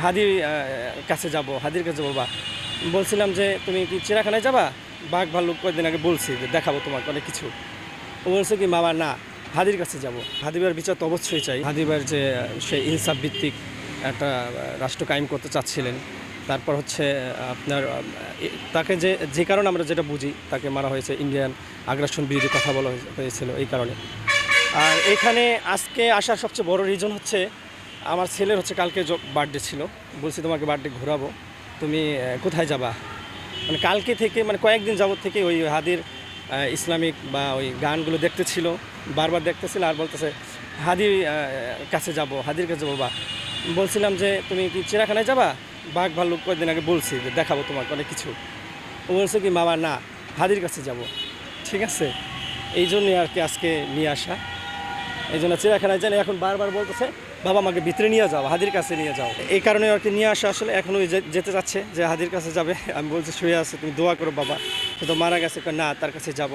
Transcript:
হাদির কাছে যাব, হাদির কাছে বলবা। বলছিলাম যে তুমি কি চিড়িয়াখানায় যাবা? বাঘ ভাল্লুক কয়েকদিন আগে বলছি যে দেখাবো তোমাকে অনেক কিছু। ও বলছে কি বাবা না, হাদির কাছে যাব। হাদিবার বিচার তো অবশ্যই চাই। হাদিবার যে সে ইনসাফ ভিত্তিক একটা রাষ্ট্র কায়েম করতে চাচ্ছিলেন, তারপর হচ্ছে আপনার তাকে যে কারণে আমরা যেটা বুঝি তাকে মারা হয়েছে, ইন্ডিয়ান আগ্রাসন বিরোধী কথা বলা হয়েছিল এই কারণে। আর এখানে আজকে আসার সবচেয়ে বড় রিজন হচ্ছে আমার ছেলের হচ্ছে কালকে বার্থডে ছিল। বলছি তোমাকে বার্থডে ঘোরাবো, তুমি কোথায় যাবা? মানে কালকে থেকে মানে কয়েকদিন যাবত থেকে ওই হাদির ইসলামিক বা ওই গানগুলো দেখতেছিল, বারবার দেখতেছিল আর বলতেছে হাদির কাছে যাব, হাদির কাছে বলবা। বলছিলাম যে তুমি কি চিড়িয়াখানায় যাবা? বাঘ ভাল্লুক কয়েকদিন আগে বলছি যে দেখাবো তোমাকে অনেক কিছু। ও বলছে কি বাবা না, হাদির কাছে যাব। ঠিক আছে, এই জন্যই আর কি আজকে নিয়ে আসা। এই জন্য চিড়িয়াখানায় জানি এখন বারবার বলতেছে বাবা আমাকে ভিতরে নিয়ে যাও, হাদির কাছে নিয়ে যাও। এই কারণে আর কি নিয়ে আসা। আসলে এখনও যেতে যাচ্ছে যে হাদির কাছে যাবে। আমি বলছি শুয়ে আছে, তুমি দোয়া করো বাবা, সে তো মারা গেছে। না, তার কাছে যাব।